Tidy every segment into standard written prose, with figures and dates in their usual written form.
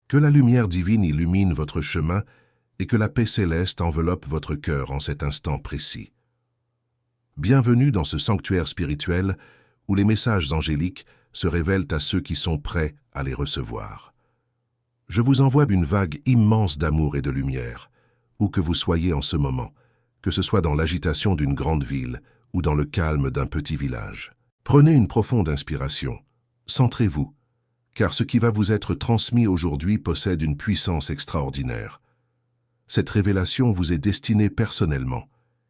Que la lumière divine illumine votre chemin et que la paix céleste enveloppe votre cœur en cet instant précis. Bienvenue dans ce sanctuaire spirituel où les messages angéliques se révèlent à ceux qui sont prêts à les recevoir. Je vous envoie une vague immense d'amour et de lumière, où que vous soyez en ce moment, que ce soit dans l'agitation d'une grande ville ou dans le calme d'un petit village. Prenez une profonde inspiration, centrez-vous, car ce qui va vous être transmis aujourd'hui possède une puissance extraordinaire. Cette révélation vous est destinée personnellement,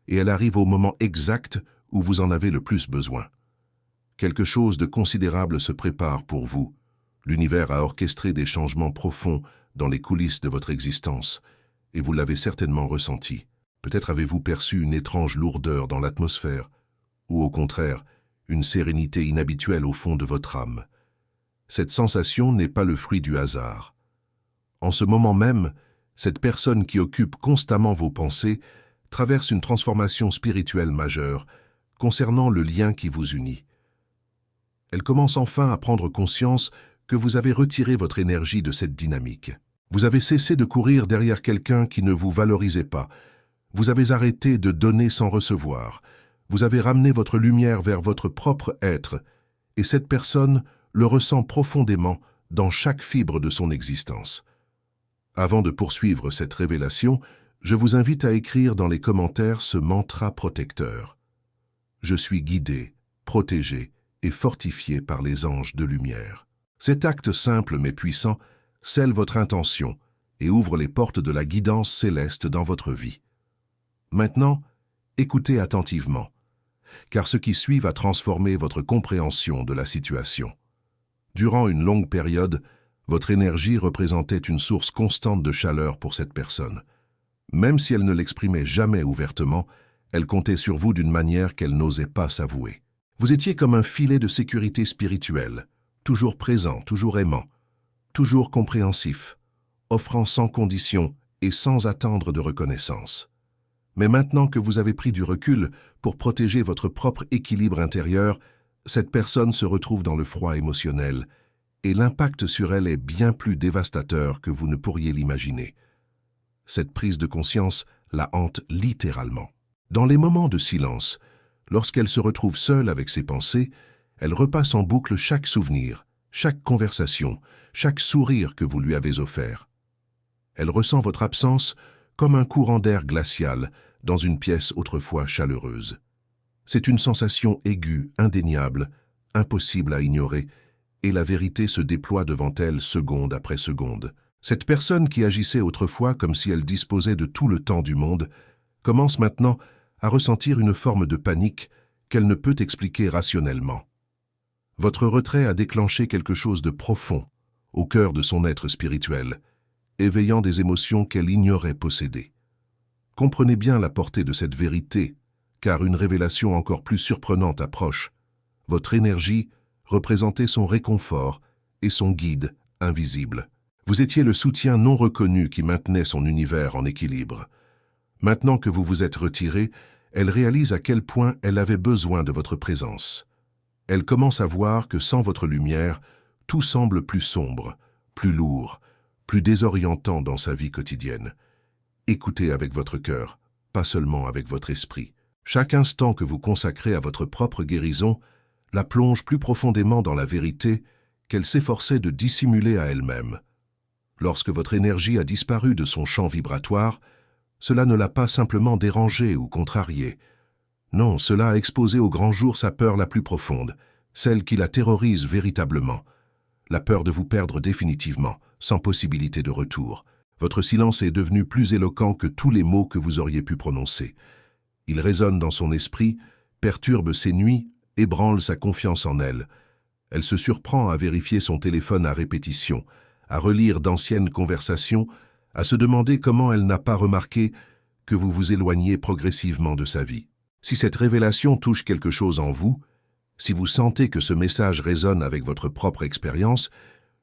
et elle arrive au moment exact où vous en avez le plus besoin. Quelque chose de considérable se prépare pour vous. L'univers a orchestré des changements profonds dans les coulisses de votre existence, et vous l'avez certainement ressenti. Peut-être avez-vous perçu une étrange lourdeur dans l'atmosphère, ou au contraire, une sérénité inhabituelle au fond de votre âme. Cette sensation n'est pas le fruit du hasard. En ce moment même, cette personne qui occupe constamment vos pensées traverse une transformation spirituelle majeure concernant le lien qui vous unit. Elle commence enfin à prendre conscience que vous avez retiré votre énergie de cette dynamique. Vous avez cessé de courir derrière quelqu'un qui ne vous valorisait pas. Vous avez arrêté de donner sans recevoir. Vous avez ramené votre lumière vers votre propre être, et cette personne le ressent profondément dans chaque fibre de son existence. Avant de poursuivre cette révélation, je vous invite à écrire dans les commentaires ce mantra protecteur. Je suis guidé, protégé et fortifié par les anges de lumière. Cet acte simple mais puissant scelle votre intention et ouvre les portes de la guidance céleste dans votre vie. Maintenant, écoutez attentivement, car ce qui suit va transformer votre compréhension de la situation. Durant une longue période, votre énergie représentait une source constante de chaleur pour cette personne. Même si elle ne l'exprimait jamais ouvertement, elle comptait sur vous d'une manière qu'elle n'osait pas s'avouer. Vous étiez comme un filet de sécurité spirituelle, toujours présent, toujours aimant, toujours compréhensif, offrant sans condition et sans attendre de reconnaissance. Mais maintenant que vous avez pris du recul pour protéger votre propre équilibre intérieur, cette personne se retrouve dans le froid émotionnel et l'impact sur elle est bien plus dévastateur que vous ne pourriez l'imaginer. Cette prise de conscience la hante littéralement. Dans les moments de silence, lorsqu'elle se retrouve seule avec ses pensées, elle repasse en boucle chaque souvenir, chaque conversation, chaque sourire que vous lui avez offert. Elle ressent votre absence comme un courant d'air glacial dans une pièce autrefois chaleureuse. C'est une sensation aiguë, indéniable, impossible à ignorer, et la vérité se déploie devant elle seconde après seconde. Cette personne qui agissait autrefois comme si elle disposait de tout le temps du monde, commence maintenant à ressentir une forme de panique qu'elle ne peut expliquer rationnellement. Votre retrait a déclenché quelque chose de profond au cœur de son être spirituel, éveillant des émotions qu'elle ignorait posséder. Comprenez bien la portée de cette vérité, car une révélation encore plus surprenante approche. Votre énergie représentait son réconfort et son guide invisible. Vous étiez le soutien non reconnu qui maintenait son univers en équilibre. Maintenant que vous vous êtes retiré, elle réalise à quel point elle avait besoin de votre présence. Elle commence à voir que sans votre lumière, tout semble plus sombre, plus lourd, plus désorientant dans sa vie quotidienne. Écoutez avec votre cœur, pas seulement avec votre esprit. Chaque instant que vous consacrez à votre propre guérison la plonge plus profondément dans la vérité qu'elle s'efforçait de dissimuler à elle-même. Lorsque votre énergie a disparu de son champ vibratoire, cela ne l'a pas simplement dérangée ou contrariée. Non, cela a exposé au grand jour sa peur la plus profonde, celle qui la terrorise véritablement. La peur de vous perdre définitivement, sans possibilité de retour. Votre silence est devenu plus éloquent que tous les mots que vous auriez pu prononcer. Il résonne dans son esprit, perturbe ses nuits, ébranle sa confiance en elle. Elle se surprend à vérifier son téléphone à répétition, à relire d'anciennes conversations, à se demander comment elle n'a pas remarqué que vous vous éloigniez progressivement de sa vie. Si cette révélation touche quelque chose en vous, si vous sentez que ce message résonne avec votre propre expérience,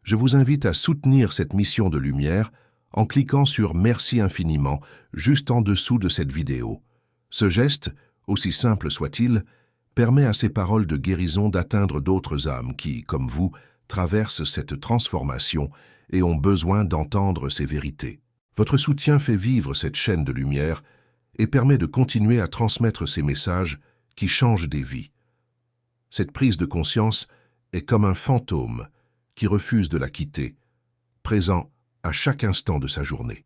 je vous invite à soutenir cette mission de lumière en cliquant sur « Merci infiniment » juste en dessous de cette vidéo. Ce geste, aussi simple soit-il, permet à ces paroles de guérison d'atteindre d'autres âmes qui, comme vous, traversent cette transformation et ont besoin d'entendre ces vérités. Votre soutien fait vivre cette chaîne de lumière et permet de continuer à transmettre ces messages qui changent des vies. Cette prise de conscience est comme un fantôme qui refuse de la quitter, présent à chaque instant de sa journée.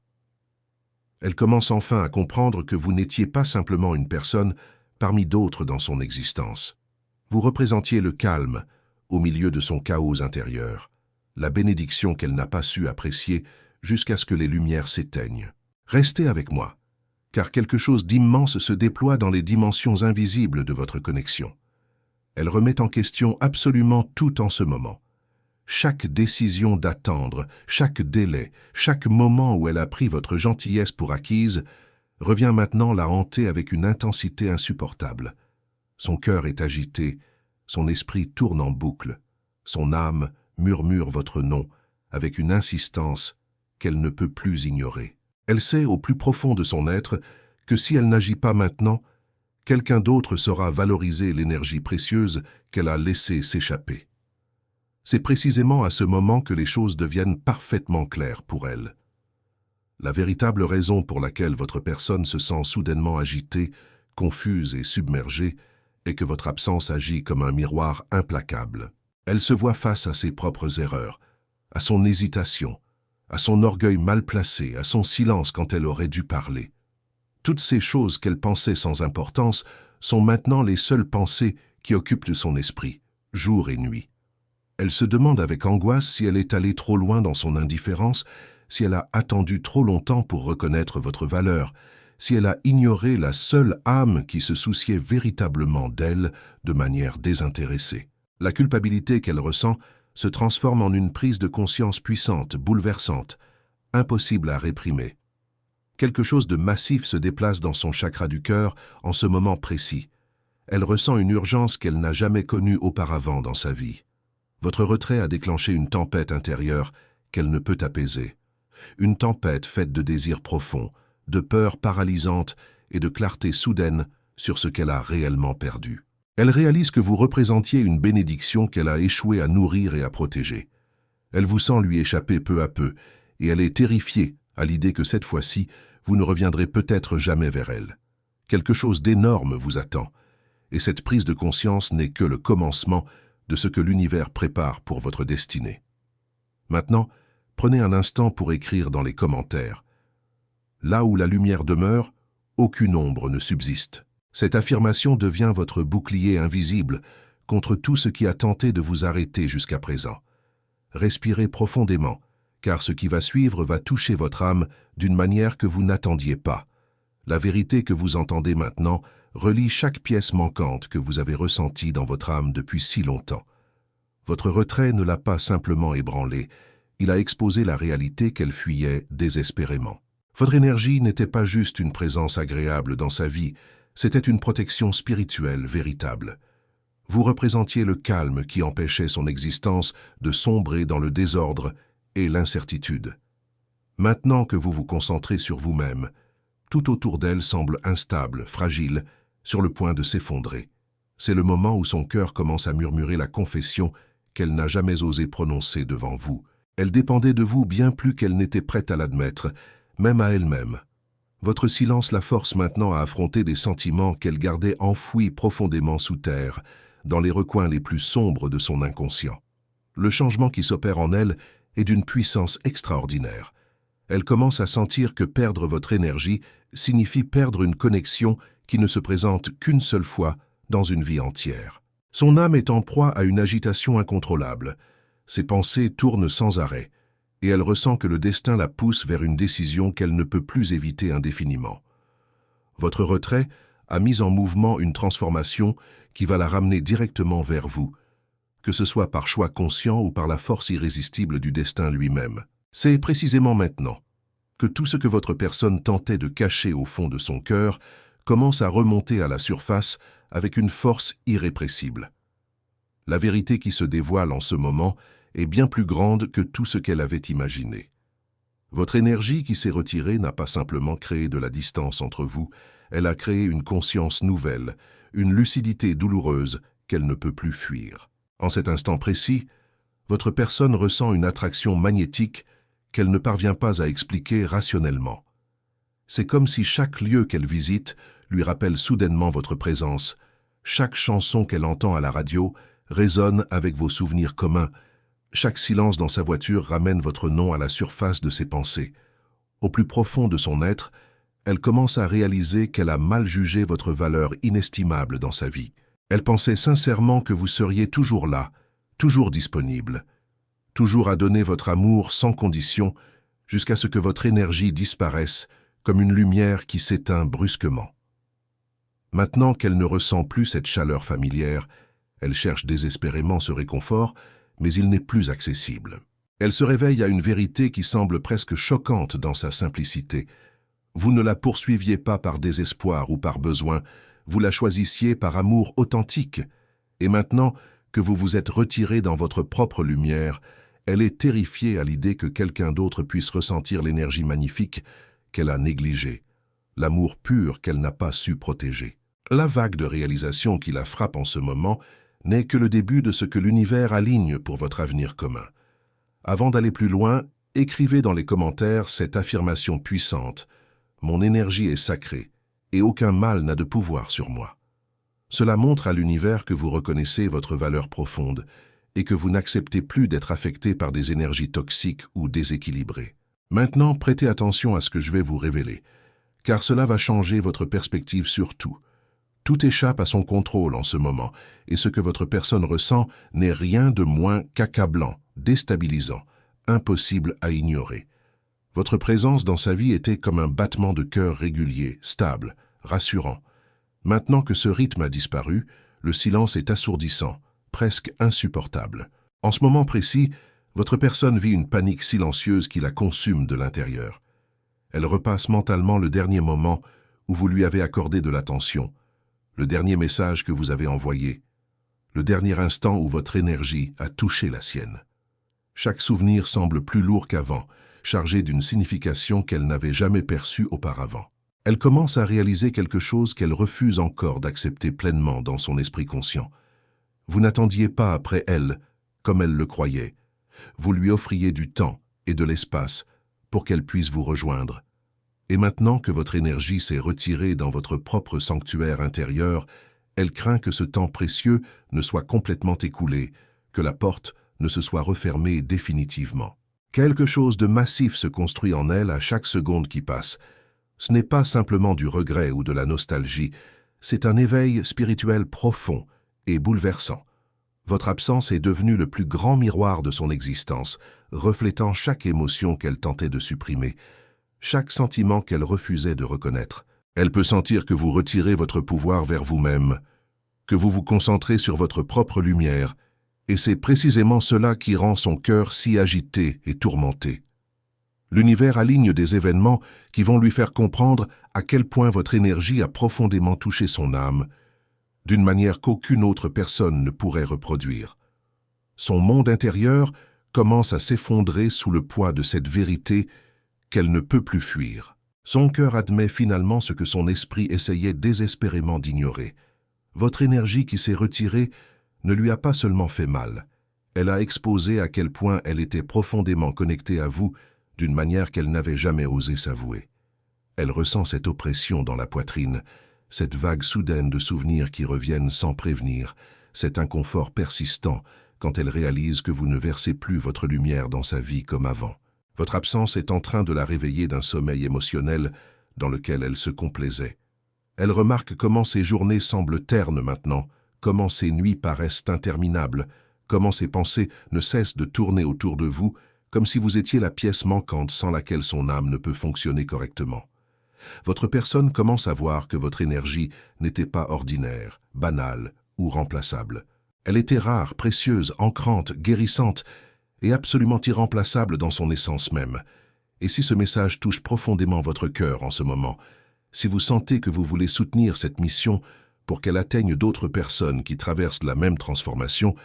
Elle commence enfin à comprendre que vous n'étiez pas simplement une personne parmi d'autres dans son existence. Vous représentiez le calme au milieu de son chaos intérieur, la bénédiction qu'elle n'a pas su apprécier jusqu'à ce que les lumières s'éteignent. Restez avec moi, car quelque chose d'immense se déploie dans les dimensions invisibles de votre connexion. Elle remet en question absolument tout en ce moment. Chaque décision d'attendre, chaque délai, chaque moment où elle a pris votre gentillesse pour acquise, revient maintenant la hanter avec une intensité insupportable. Son cœur est agité, son esprit tourne en boucle, son âme murmure votre nom avec une insistance qu'elle ne peut plus ignorer. Elle sait au plus profond de son être que si elle n'agit pas maintenant, quelqu'un d'autre saura valoriser l'énergie précieuse qu'elle a laissée s'échapper. C'est précisément à ce moment que les choses deviennent parfaitement claires pour elle. La véritable raison pour laquelle votre personne se sent soudainement agitée, confuse et submergée est que votre absence agit comme un miroir implacable. Elle se voit face à ses propres erreurs, à son hésitation, à son orgueil mal placé, à son silence quand elle aurait dû parler. Toutes ces choses qu'elle pensait sans importance sont maintenant les seules pensées qui occupent son esprit, jour et nuit. Elle se demande avec angoisse si elle est allée trop loin dans son indifférence, si elle a attendu trop longtemps pour reconnaître votre valeur, si elle a ignoré la seule âme qui se souciait véritablement d'elle de manière désintéressée. La culpabilité qu'elle ressent se transforme en une prise de conscience puissante, bouleversante, impossible à réprimer. Quelque chose de massif se déplace dans son chakra du cœur en ce moment précis. Elle ressent une urgence qu'elle n'a jamais connue auparavant dans sa vie. Votre retrait a déclenché une tempête intérieure qu'elle ne peut apaiser. Une tempête faite de désirs profonds, de peurs paralysantes et de clarté soudaine sur ce qu'elle a réellement perdu. Elle réalise que vous représentiez une bénédiction qu'elle a échoué à nourrir et à protéger. Elle vous sent lui échapper peu à peu, et elle est terrifiée à l'idée que cette fois-ci, vous ne reviendrez peut-être jamais vers elle. Quelque chose d'énorme vous attend, et cette prise de conscience n'est que le commencement de ce que l'univers prépare pour votre destinée. Maintenant, prenez un instant pour écrire dans les commentaires. Là où la lumière demeure, aucune ombre ne subsiste. Cette affirmation devient votre bouclier invisible contre tout ce qui a tenté de vous arrêter jusqu'à présent. Respirez profondément, car ce qui va suivre va toucher votre âme d'une manière que vous n'attendiez pas. La vérité que vous entendez maintenant relie chaque pièce manquante que vous avez ressentie dans votre âme depuis si longtemps. Votre retrait ne l'a pas simplement ébranlée, il a exposé la réalité qu'elle fuyait désespérément. Votre énergie n'était pas juste une présence agréable dans sa vie, c'était une protection spirituelle véritable. Vous représentiez le calme qui empêchait son existence de sombrer dans le désordre et l'incertitude. Maintenant que vous vous concentrez sur vous-même, tout autour d'elle semble instable, fragile, sur le point de s'effondrer. C'est le moment où son cœur commence à murmurer la confession qu'elle n'a jamais osé prononcer devant vous. Elle dépendait de vous bien plus qu'elle n'était prête à l'admettre, même à elle-même. Votre silence la force maintenant à affronter des sentiments qu'elle gardait enfouis profondément sous terre, dans les recoins les plus sombres de son inconscient. Le changement qui s'opère en elle est d'une puissance extraordinaire. Elle commence à sentir que perdre votre énergie signifie perdre une connexion qui ne se présente qu'une seule fois dans une vie entière. Son âme est en proie à une agitation incontrôlable. Ses pensées tournent sans arrêt, et elle ressent que le destin la pousse vers une décision qu'elle ne peut plus éviter indéfiniment. Votre retrait a mis en mouvement une transformation qui va la ramener directement vers vous, que ce soit par choix conscient ou par la force irrésistible du destin lui-même. C'est précisément maintenant que tout ce que votre personne tentait de cacher au fond de son cœur commence à remonter à la surface avec une force irrépressible. La vérité qui se dévoile en ce moment est bien plus grande que tout ce qu'elle avait imaginé. Votre énergie qui s'est retirée n'a pas simplement créé de la distance entre vous, elle a créé une conscience nouvelle, une lucidité douloureuse qu'elle ne peut plus fuir. En cet instant précis, votre personne ressent une attraction magnétique qu'elle ne parvient pas à expliquer rationnellement. C'est comme si chaque lieu qu'elle visite lui rappelle soudainement votre présence. Chaque chanson qu'elle entend à la radio résonne avec vos souvenirs communs. Chaque silence dans sa voiture ramène votre nom à la surface de ses pensées. Au plus profond de son être, elle commence à réaliser qu'elle a mal jugé votre valeur inestimable dans sa vie. Elle pensait sincèrement que vous seriez toujours là, toujours disponible, toujours à donner votre amour sans condition, jusqu'à ce que votre énergie disparaisse comme une lumière qui s'éteint brusquement. Maintenant qu'elle ne ressent plus cette chaleur familière, elle cherche désespérément ce réconfort, mais il n'est plus accessible. Elle se réveille à une vérité qui semble presque choquante dans sa simplicité. Vous ne la poursuiviez pas par désespoir ou par besoin, vous la choisissiez par amour authentique. Et maintenant que vous vous êtes retiré dans votre propre lumière, elle est terrifiée à l'idée que quelqu'un d'autre puisse ressentir l'énergie magnifique qu'elle a négligée, l'amour pur qu'elle n'a pas su protéger. La vague de réalisation qui la frappe en ce moment n'est que le début de ce que l'univers aligne pour votre avenir commun. Avant d'aller plus loin, écrivez dans les commentaires cette affirmation puissante. Mon énergie est sacrée, et aucun mal n'a de pouvoir sur moi. Cela montre à l'univers que vous reconnaissez votre valeur profonde et que vous n'acceptez plus d'être affecté par des énergies toxiques ou déséquilibrées. Maintenant, prêtez attention à ce que je vais vous révéler, car cela va changer votre perspective sur tout. Tout échappe à son contrôle en ce moment, et ce que votre personne ressent n'est rien de moins qu'accablant, déstabilisant, impossible à ignorer. Votre présence dans sa vie était comme un battement de cœur régulier, stable, rassurant. Maintenant que ce rythme a disparu, le silence est assourdissant, presque insupportable. En ce moment précis, votre personne vit une panique silencieuse qui la consume de l'intérieur. Elle repasse mentalement le dernier moment où vous lui avez accordé de l'attention, le dernier message que vous avez envoyé, le dernier instant où votre énergie a touché la sienne. Chaque souvenir semble plus lourd qu'avant, chargé d'une signification qu'elle n'avait jamais perçue auparavant. Elle commence à réaliser quelque chose qu'elle refuse encore d'accepter pleinement dans son esprit conscient. Vous n'attendiez pas après elle, comme elle le croyait. Vous lui offriez du temps et de l'espace pour qu'elle puisse vous rejoindre. Et maintenant que votre énergie s'est retirée dans votre propre sanctuaire intérieur, elle craint que ce temps précieux ne soit complètement écoulé, que la porte ne se soit refermée définitivement. Quelque chose de massif se construit en elle à chaque seconde qui passe. Ce n'est pas simplement du regret ou de la nostalgie, c'est un éveil spirituel profond et bouleversant. Votre absence est devenue le plus grand miroir de son existence, reflétant chaque émotion qu'elle tentait de supprimer, chaque sentiment qu'elle refusait de reconnaître. Elle peut sentir que vous retirez votre pouvoir vers vous-même, que vous vous concentrez sur votre propre lumière, et c'est précisément cela qui rend son cœur si agité et tourmenté. L'univers aligne des événements qui vont lui faire comprendre à quel point votre énergie a profondément touché son âme, d'une manière qu'aucune autre personne ne pourrait reproduire. Son monde intérieur commence à s'effondrer sous le poids de cette vérité qu'elle ne peut plus fuir. Son cœur admet finalement ce que son esprit essayait désespérément d'ignorer. Votre énergie qui s'est retirée ne lui a pas seulement fait mal, elle a exposé à quel point elle était profondément connectée à vous d'une manière qu'elle n'avait jamais osé s'avouer. Elle ressent cette oppression dans la poitrine, cette vague soudaine de souvenirs qui reviennent sans prévenir, cet inconfort persistant quand elle réalise que vous ne versez plus votre lumière dans sa vie comme avant. Votre absence est en train de la réveiller d'un sommeil émotionnel dans lequel elle se complaisait. Elle remarque comment ses journées semblent ternes maintenant, comment ses nuits paraissent interminables, comment ses pensées ne cessent de tourner autour de vous, comme si vous étiez la pièce manquante sans laquelle son âme ne peut fonctionner correctement. Votre personne commence à voir que votre énergie n'était pas ordinaire, banale ou remplaçable. Elle était rare, précieuse, ancrante, guérissante et absolument irremplaçable dans son essence même. Et si ce message touche profondément votre cœur en ce moment, si vous sentez que vous voulez soutenir cette mission pour qu'elle atteigne d'autres personnes qui traversent la même transformation,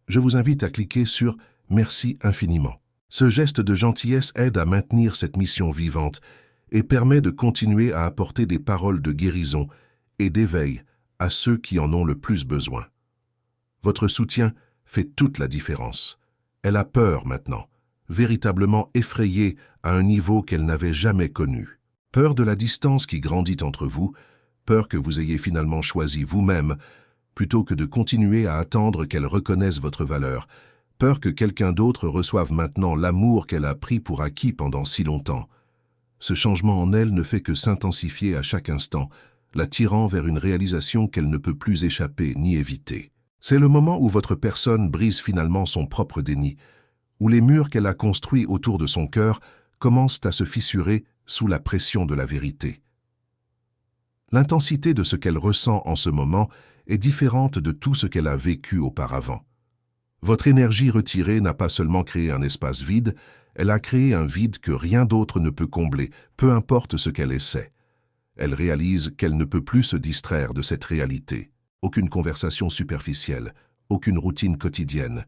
je vous invite à cliquer sur « Merci infiniment ». Ce geste de gentillesse aide à maintenir cette mission vivante et permet de continuer à apporter des paroles de guérison et d'éveil à ceux qui en ont le plus besoin. Votre soutien fait toute la différence. Elle a peur maintenant, véritablement effrayée à un niveau qu'elle n'avait jamais connu. Peur de la distance qui grandit entre vous, peur que vous ayez finalement choisi vous-même, plutôt que de continuer à attendre qu'elle reconnaisse votre valeur, peur que quelqu'un d'autre reçoive maintenant l'amour qu'elle a pris pour acquis pendant si longtemps. Ce changement en elle ne fait que s'intensifier à chaque instant, la tirant vers une réalisation qu'elle ne peut plus échapper ni éviter. C'est le moment où votre personne brise finalement son propre déni, où les murs qu'elle a construits autour de son cœur commencent à se fissurer sous la pression de la vérité. L'intensité de ce qu'elle ressent en ce moment est différente de tout ce qu'elle a vécu auparavant. Votre énergie retirée n'a pas seulement créé un espace vide, elle a créé un vide que rien d'autre ne peut combler, peu importe ce qu'elle essaie. Elle réalise qu'elle ne peut plus se distraire de cette réalité. Aucune conversation superficielle, aucune routine quotidienne,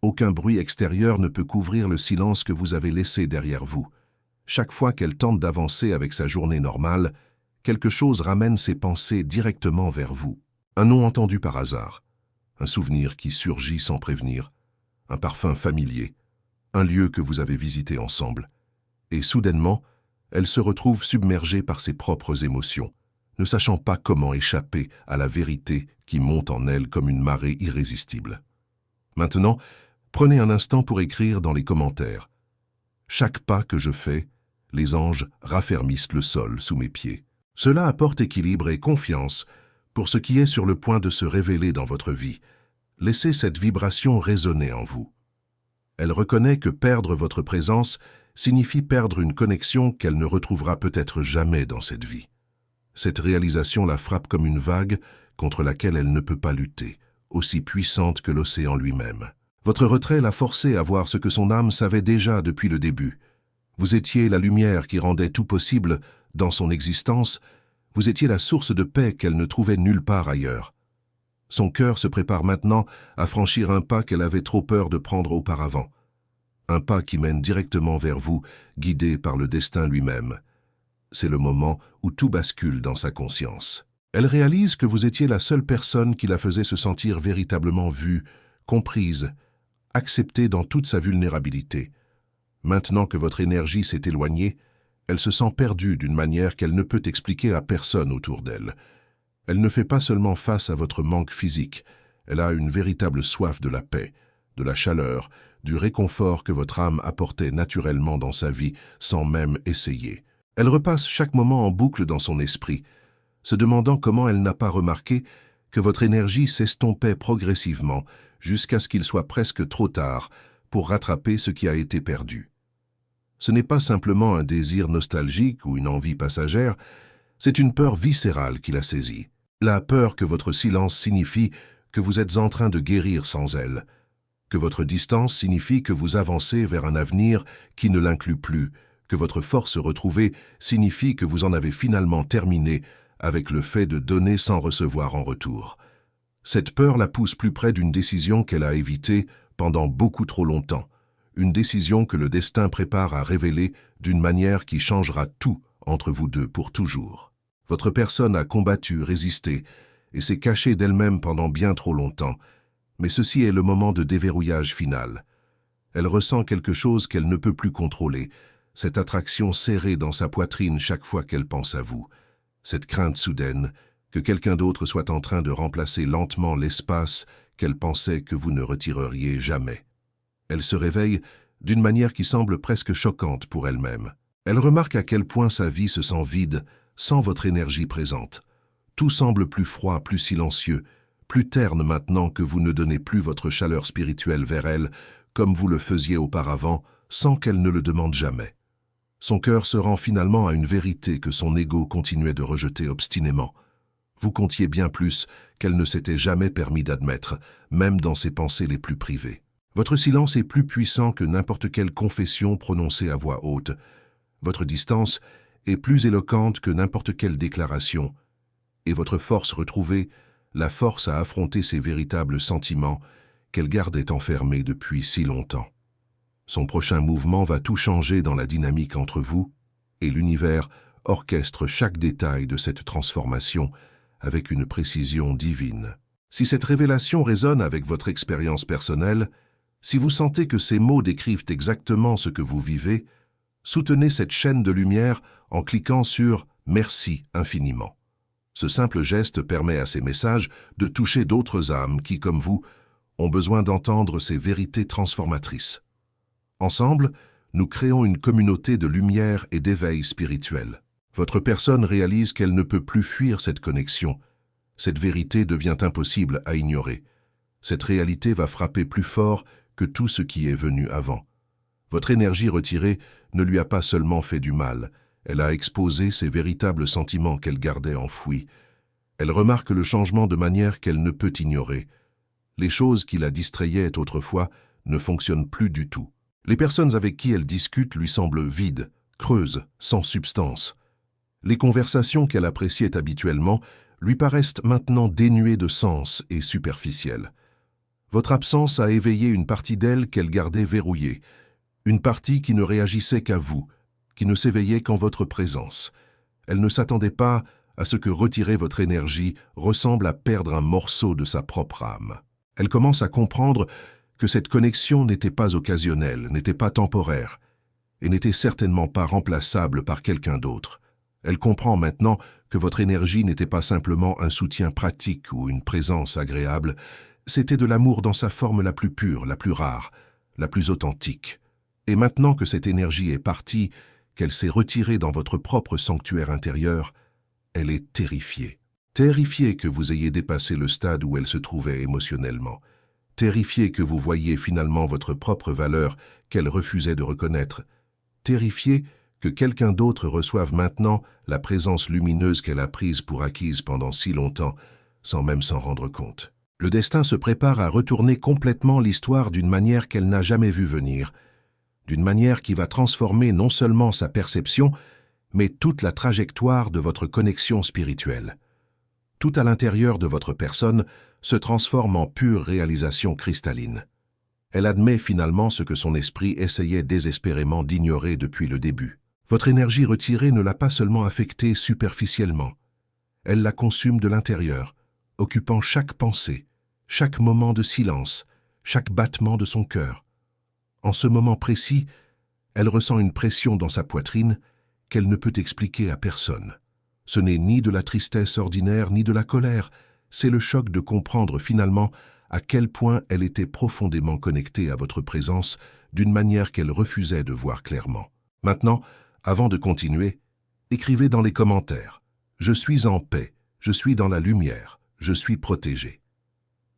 aucun bruit extérieur ne peut couvrir le silence que vous avez laissé derrière vous. Chaque fois qu'elle tente d'avancer avec sa journée normale, quelque chose ramène ses pensées directement vers vous. Un nom entendu par hasard, un souvenir qui surgit sans prévenir, un parfum familier, un lieu que vous avez visité ensemble. Et soudainement, elle se retrouve submergée par ses propres émotions, ne sachant pas comment échapper à la vérité qui monte en elle comme une marée irrésistible. Maintenant, prenez un instant pour écrire dans les commentaires. Chaque pas que je fais, les anges raffermissent le sol sous mes pieds. Cela apporte équilibre et confiance pour ce qui est sur le point de se révéler dans votre vie. Laissez cette vibration résonner en vous. Elle reconnaît que perdre votre présence signifie perdre une connexion qu'elle ne retrouvera peut-être jamais dans cette vie. Cette réalisation la frappe comme une vague contre laquelle elle ne peut pas lutter, aussi puissante que l'océan lui-même. Votre retrait l'a forcée à voir ce que son âme savait déjà depuis le début. Vous étiez la lumière qui rendait tout possible dans son existence, vous étiez la source de paix qu'elle ne trouvait nulle part ailleurs. Son cœur se prépare maintenant à franchir un pas qu'elle avait trop peur de prendre auparavant. Un pas qui mène directement vers vous, guidé par le destin lui-même. C'est le moment où tout bascule dans sa conscience. Elle réalise que vous étiez la seule personne qui la faisait se sentir véritablement vue, comprise, acceptée dans toute sa vulnérabilité. Maintenant que votre énergie s'est éloignée, elle se sent perdue d'une manière qu'elle ne peut expliquer à personne autour d'elle. Elle ne fait pas seulement face à votre manque physique, elle a une véritable soif de la paix, de la chaleur, du réconfort que votre âme apportait naturellement dans sa vie sans même essayer. Elle repasse chaque moment en boucle dans son esprit, se demandant comment elle n'a pas remarqué que votre énergie s'estompait progressivement jusqu'à ce qu'il soit presque trop tard pour rattraper ce qui a été perdu. Ce n'est pas simplement un désir nostalgique ou une envie passagère, c'est une peur viscérale qui la saisit. La peur que votre silence signifie que vous êtes en train de guérir sans elle, que votre distance signifie que vous avancez vers un avenir qui ne l'inclut plus, que votre force retrouvée signifie que vous en avez finalement terminé avec le fait de donner sans recevoir en retour. Cette peur la pousse plus près d'une décision qu'elle a évitée pendant beaucoup trop longtemps, une décision que le destin prépare à révéler d'une manière qui changera tout entre vous deux pour toujours. Votre personne a combattu, résisté, et s'est cachée d'elle-même pendant bien trop longtemps, mais ceci est le moment de déverrouillage final. Elle ressent quelque chose qu'elle ne peut plus contrôler, cette attraction serrée dans sa poitrine chaque fois qu'elle pense à vous, cette crainte soudaine que quelqu'un d'autre soit en train de remplacer lentement l'espace qu'elle pensait que vous ne retireriez jamais. Elle se réveille d'une manière qui semble presque choquante pour elle-même. Elle remarque à quel point sa vie se sent vide sans votre énergie présente. Tout semble plus froid, plus silencieux, plus terne maintenant que vous ne donnez plus votre chaleur spirituelle vers elle comme vous le faisiez auparavant sans qu'elle ne le demande jamais. Son cœur se rend finalement à une vérité que son ego continuait de rejeter obstinément. Vous comptiez bien plus qu'elle ne s'était jamais permis d'admettre, même dans ses pensées les plus privées. Votre silence est plus puissant que n'importe quelle confession prononcée à voix haute. Votre distance est plus éloquente que n'importe quelle déclaration. Et votre force retrouvée, la force à affronter ses véritables sentiments qu'elle gardait enfermés depuis si longtemps. Son prochain mouvement va tout changer dans la dynamique entre vous, et l'univers orchestre chaque détail de cette transformation avec une précision divine. Si cette révélation résonne avec votre expérience personnelle, Si vous sentez que ces mots décrivent exactement ce que vous vivez, soutenez cette chaîne de lumière en cliquant sur « Merci infiniment ». Ce simple geste permet à ces messages de toucher d'autres âmes qui, comme vous, ont besoin d'entendre ces vérités transformatrices. Ensemble, nous créons une communauté de lumière et d'éveil spirituel. Votre personne réalise qu'elle ne peut plus fuir cette connexion. Cette vérité devient impossible à ignorer. Cette réalité va frapper plus fort que tout ce qui est venu avant. Votre énergie retirée ne lui a pas seulement fait du mal, elle a exposé ses véritables sentiments qu'elle gardait enfouis. Elle remarque le changement de manière qu'elle ne peut ignorer. Les choses qui la distrayaient autrefois ne fonctionnent plus du tout. Les personnes avec qui elle discute lui semblent vides, creuses, sans substance. Les conversations qu'elle appréciait habituellement lui paraissent maintenant dénuées de sens et superficielles. Votre absence a éveillé une partie d'elle qu'elle gardait verrouillée, une partie qui ne réagissait qu'à vous, qui ne s'éveillait qu'en votre présence. Elle ne s'attendait pas à ce que retirer votre énergie ressemble à perdre un morceau de sa propre âme. Elle commence à comprendre que cette connexion n'était pas occasionnelle, n'était pas temporaire, et n'était certainement pas remplaçable par quelqu'un d'autre. Elle comprend maintenant que votre énergie n'était pas simplement un soutien pratique ou une présence agréable, c'était de l'amour dans sa forme la plus pure, la plus rare, la plus authentique. Et maintenant que cette énergie est partie, qu'elle s'est retirée dans votre propre sanctuaire intérieur, elle est terrifiée. Terrifiée que vous ayez dépassé le stade où elle se trouvait émotionnellement. Terrifiée que vous voyiez finalement votre propre valeur qu'elle refusait de reconnaître. Terrifiée que quelqu'un d'autre reçoive maintenant la présence lumineuse qu'elle a prise pour acquise pendant si longtemps, sans même s'en rendre compte. Le destin se prépare à retourner complètement l'histoire d'une manière qu'elle n'a jamais vue venir, d'une manière qui va transformer non seulement sa perception, mais toute la trajectoire de votre connexion spirituelle. Tout à l'intérieur de votre personne se transforme en pure réalisation cristalline. Elle admet finalement ce que son esprit essayait désespérément d'ignorer depuis le début. Votre énergie retirée ne l'a pas seulement affectée superficiellement. Elle la consume de l'intérieur, occupant chaque pensée, chaque moment de silence, chaque battement de son cœur. En ce moment précis, elle ressent une pression dans sa poitrine qu'elle ne peut expliquer à personne. Ce n'est ni de la tristesse ordinaire ni de la colère, c'est le choc de comprendre finalement à quel point elle était profondément connectée à votre présence d'une manière qu'elle refusait de voir clairement. Maintenant, avant de continuer, écrivez dans les commentaires « Je suis en paix, je suis dans la lumière, je suis protégé ».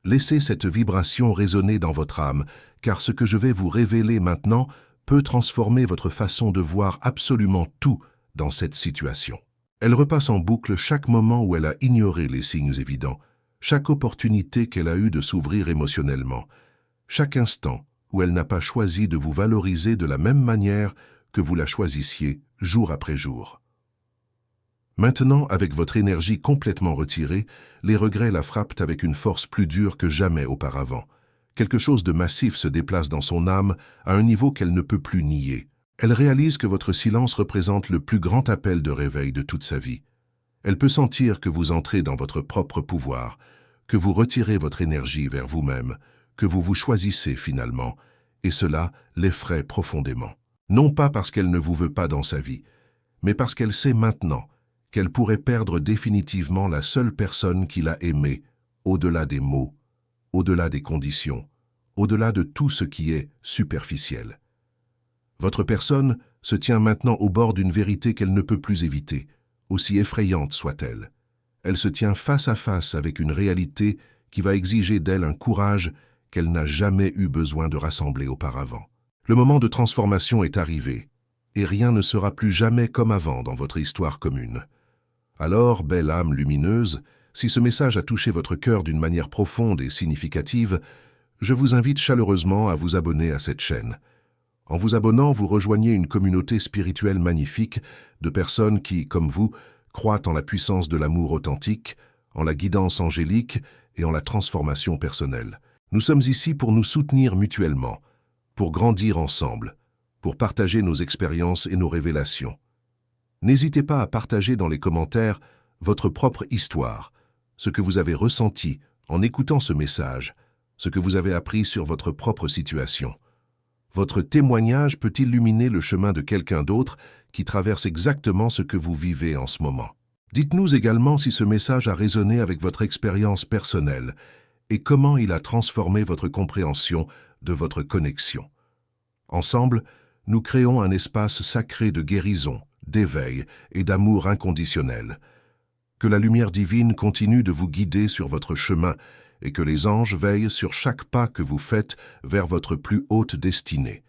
Laissez cette vibration résonner dans votre âme, car ce que je vais vous révéler maintenant peut transformer votre façon de voir absolument tout dans cette situation. Elle repasse en boucle chaque moment où elle a ignoré les signes évidents, chaque opportunité qu'elle a eue de s'ouvrir émotionnellement, chaque instant où elle n'a pas choisi de vous valoriser de la même manière que vous la choisissiez jour après jour. Maintenant, avec votre énergie complètement retirée, les regrets la frappent avec une force plus dure que jamais auparavant. Quelque chose de massif se déplace dans son âme à un niveau qu'elle ne peut plus nier. Elle réalise que votre silence représente le plus grand appel de réveil de toute sa vie. Elle peut sentir que vous entrez dans votre propre pouvoir, que vous retirez votre énergie vers vous-même, que vous vous choisissez finalement, et cela l'effraie profondément. Non pas parce qu'elle ne vous veut pas dans sa vie, mais parce qu'elle sait maintenant qu'elle pourrait perdre définitivement la seule personne qui l'a aimée, au-delà des mots, au-delà des conditions, au-delà de tout ce qui est superficiel. Votre personne se tient maintenant au bord d'une vérité qu'elle ne peut plus éviter, aussi effrayante soit-elle. Elle se tient face à face avec une réalité qui va exiger d'elle un courage qu'elle n'a jamais eu besoin de rassembler auparavant. Le moment de transformation est arrivé, et rien ne sera plus jamais comme avant dans votre histoire commune. Alors, belle âme lumineuse, si ce message a touché votre cœur d'une manière profonde et significative, je vous invite chaleureusement à vous abonner à cette chaîne. En vous abonnant, vous rejoignez une communauté spirituelle magnifique de personnes qui, comme vous, croient en la puissance de l'amour authentique, en la guidance angélique et en la transformation personnelle. Nous sommes ici pour nous soutenir mutuellement, pour grandir ensemble, pour partager nos expériences et nos révélations. N'hésitez pas à partager dans les commentaires votre propre histoire, ce que vous avez ressenti en écoutant ce message, ce que vous avez appris sur votre propre situation. Votre témoignage peut illuminer le chemin de quelqu'un d'autre qui traverse exactement ce que vous vivez en ce moment. Dites-nous également si ce message a résonné avec votre expérience personnelle et comment il a transformé votre compréhension de votre connexion. Ensemble, nous créons un espace sacré de guérison, d'éveil et d'amour inconditionnel. Que la lumière divine continue de vous guider sur votre chemin et que les anges veillent sur chaque pas que vous faites vers votre plus haute destinée.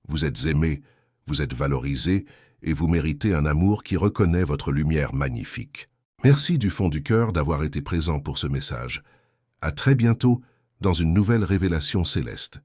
Vous êtes aimé, vous êtes valorisé et vous méritez un amour qui reconnaît votre lumière magnifique. Merci du fond du cœur d'avoir été présent pour ce message. À très bientôt dans une nouvelle révélation céleste.